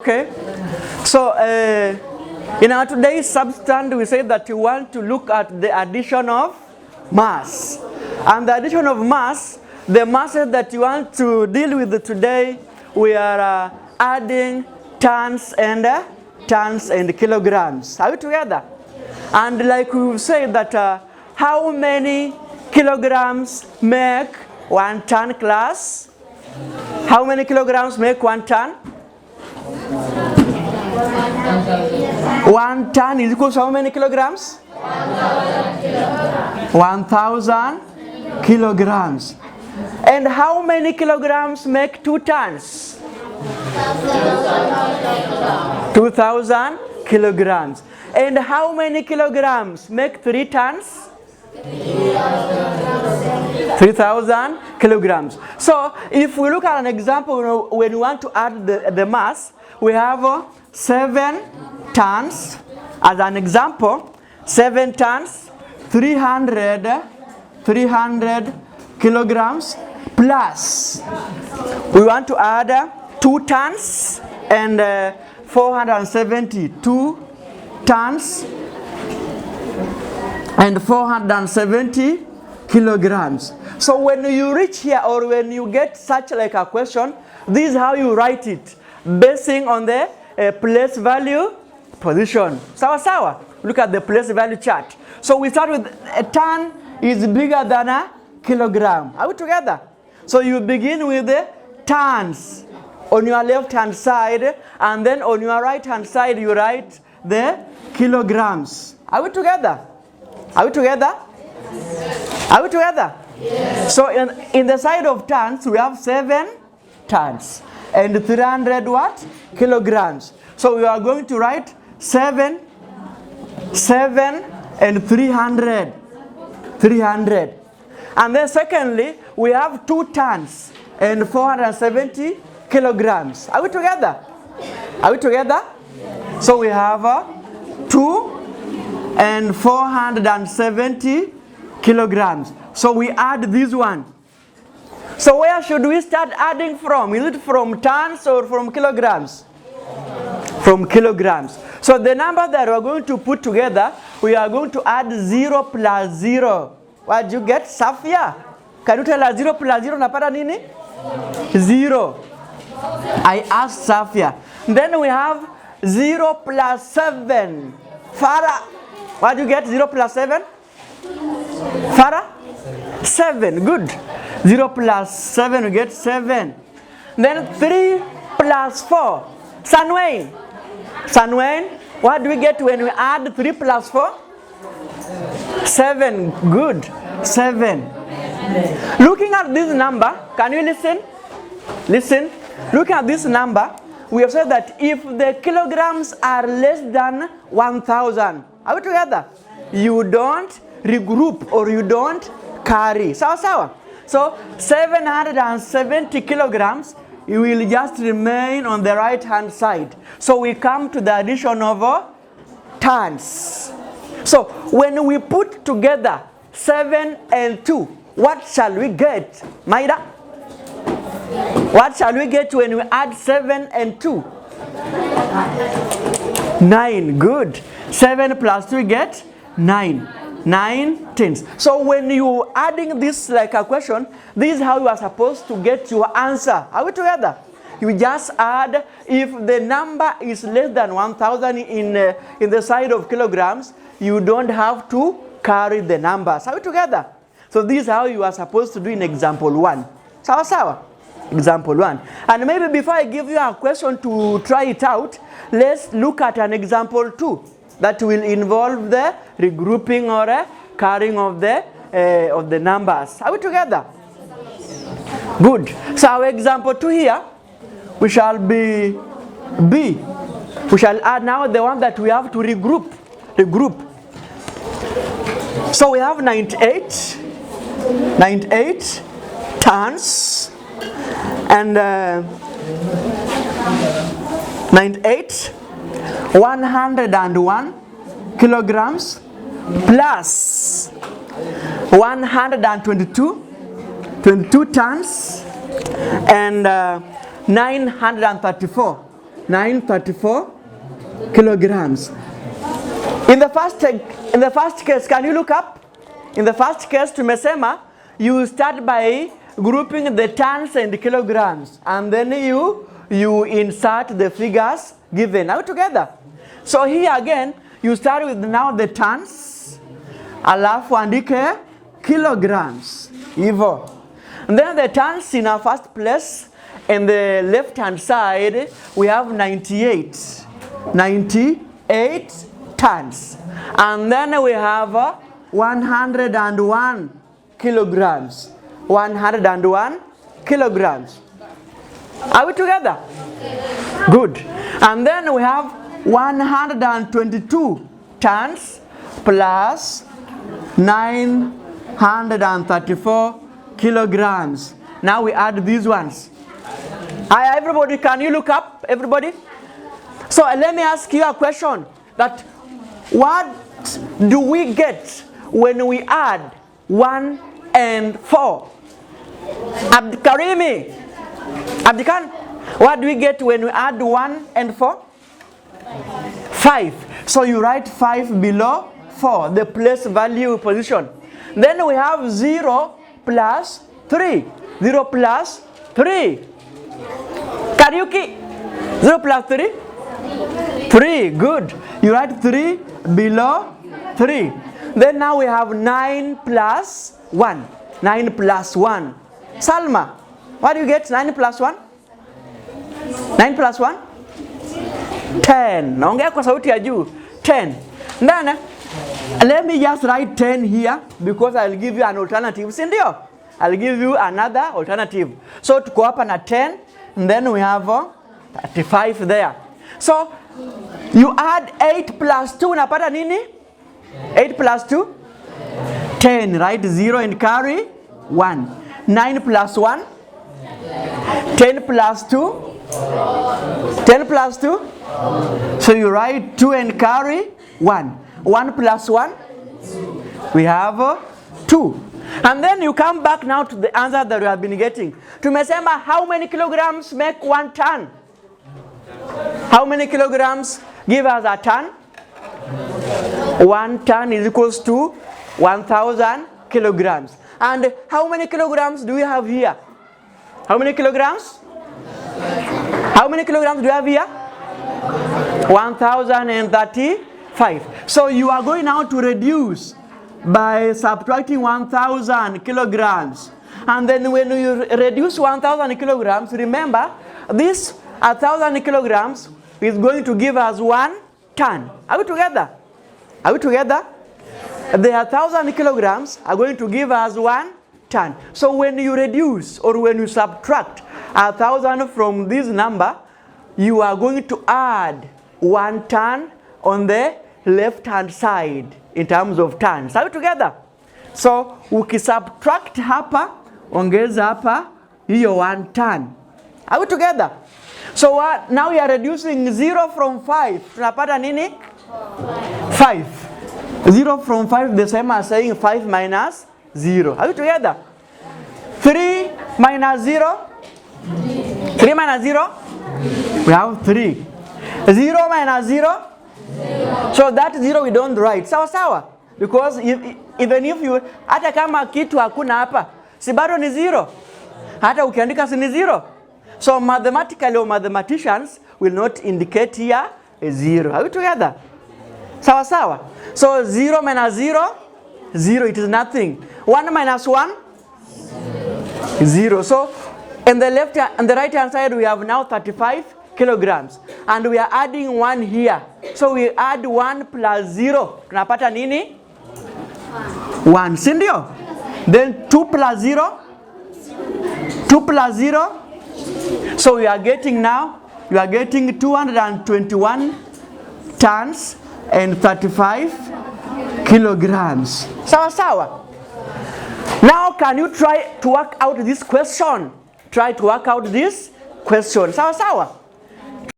Okay, so in our today's substand, we say that we want to look at the addition of mass. And the addition of mass, the masses that you want to deal with today, we are adding tons and kilograms. Are we together? And like we say that how many kilograms make 1 ton, class? How many kilograms make 1 ton? 1 ton is equal to how many kilograms? 1,000 kilograms. And how many kilograms make 2 tons? 2,000 kilograms. And how many kilograms make 3 tons? 3,000 kilograms. So if we look at an example, when we want to add the mass, we have 7 tons as an example. 7 tons, 300 kilograms, plus we want to add 2 tons and 472 tons and 470 kilograms. So when you reach here, or when you get such like a question, this is how you write it, basing on the place value position. Sawa. Look at the place value chart. So we start with a ton is bigger than a kilogram. Are we together? So you begin with the tons on your left hand side, and then on your right hand side you write the kilograms. Are we together? Are we together? Are we together? Yes. So in the side of tons, we have 7 tons and 300 what? Kilograms. So we are going to write 7 and 300. And then secondly, we have 2 tons and 470 kilograms. Are we together? Are we together? Yes. So we have 2 and 470 kilograms. So we add this one. So where should we start adding from? Is it from tons or from kilograms? From kilograms. So the number that we're going to put together, we are going to add 0 plus 0. What did you get, Safia? Can you tell us 0 plus 0 napata nini? 0. I asked Safia. Then we have 0 plus 7. Farah. What do you get? 0 plus 7? Farah? 7. Good. 0 plus 7, we get 7. Then 3 plus 4. Sanwayne, what do we get when we add 3 plus 4? 7. Good. 7. Looking at this number, can you listen? Listen. Looking at this number, we have said that if the kilograms are less than 1,000, are we together? You don't regroup or you don't carry. Sawa. So 770 kilograms, you will just remain on the right hand side. So we come to the addition of tons. So when we put together 7 and 2, what shall we get? Maida? What shall we get when we add 7 and 2? 9. Good. 7 plus 2 we get 9. 9 tens. So when you adding this like a question, this is how you are supposed to get your answer. Are we together? You just add, if the number is less than 1,000 in the side of kilograms, you don't have to carry the numbers. Are we together? So this is how you are supposed to do in example 1. Sawa. Example 1. And maybe before I give you a question to try it out, let's look at an example 2 that will involve the regrouping or carrying of the numbers. Are we together? Good. So our example 2 here, we shall be B. We shall add now the one that we have to regroup. So we have 98 tons and 98 101 kilograms plus 122 tons and 934 934 kilograms. In the first case, can you look up? In the first case, tumesema, you start by grouping the tons and kilograms, and then you insert the figures given. Are we together? So here again, you start with now the tons, alafu andike kilograms. Hivyo. And then the tons in our first place, in the left hand side, we have 98 tons. And then we have 101 kilograms. 101 kilograms. Are we together? Good. And then we have 122 tons plus 934 kilograms. Now we add these ones. Everybody, can you look up? Everybody? So let me ask you a question. That what do we get when we add 1 and 4? Abdikarimi. Abdikan, what do we get when we add 1 and 4? 5. So you write 5 below 4, the place value position. Then we have 0 plus 3. 0 plus 3. Kariuki. 0 plus 3? 3. Good. You write 3 below 3. Then now we have 9 plus 1. 9 plus 1. Salma, what do you get? 9 plus 1? 9 plus 1? 10. Naongea kwa sauti ya juu. 10. Then let me just write 10 here because I'll give you an alternative. Sindio? I'll give you another alternative. So tuko hapa na 10, and then we have 35 there. So you add 8 plus 2, unapata nini? 8 plus 2? 10. Write 0 and carry 1. 9 plus 1? 10 plus 2? 10 plus 2? So you write 2 and carry 1. 1 plus 1? We have 2. And then you come back now to the answer that we have been getting. Tumesema, how many kilograms make 1 ton? How many kilograms give us a ton? 1 ton is equals to 1,000 kilograms. And how many kilograms do we have here? How many kilograms? How many kilograms do you have here? 1,035. So you are going now to reduce by subtracting 1,000 kilograms. And then when you reduce 1,000 kilograms, remember, this 1,000 kilograms is going to give us 1 ton. Are we together? Are we together? The 1,000 kilograms are going to give us 1 ton. So when you reduce or when you subtract 1,000 from this number, you are going to add 1 ton on the left hand side in terms of tons. Are we together? So ukisubtract hapa, ongeza hapa, hiyo 1 ton. Are we together? So now we are reducing 0 from 5. Tunapata nini? 5. 0 from 5, the same as saying 5 minus 0. Are we together? 3 minus 0? 3 minus 0? We have 3. 0 minus 0? So that 0 we don't write. Sawa. Because even if you, hata kama kitu hakuna hapa, si bado ni 0. Hata ukiandika si ni 0. So mathematically or mathematicians will not indicate here a 0. Are we together? Sawa. So 0 minus 0, 0, it is nothing. 1 minus 1, 0. So in the left and the right hand side we have now 35 kilograms. And we are adding 1 here. So we add 1 plus 0. Tunapata nini? 1. Sindio? Then 2 plus 0? 2 plus 0? So we are getting now, you are getting 221 tons and 35 kilograms. Sawa. Now can you try to work out this question? Try to work out this question. Sawa.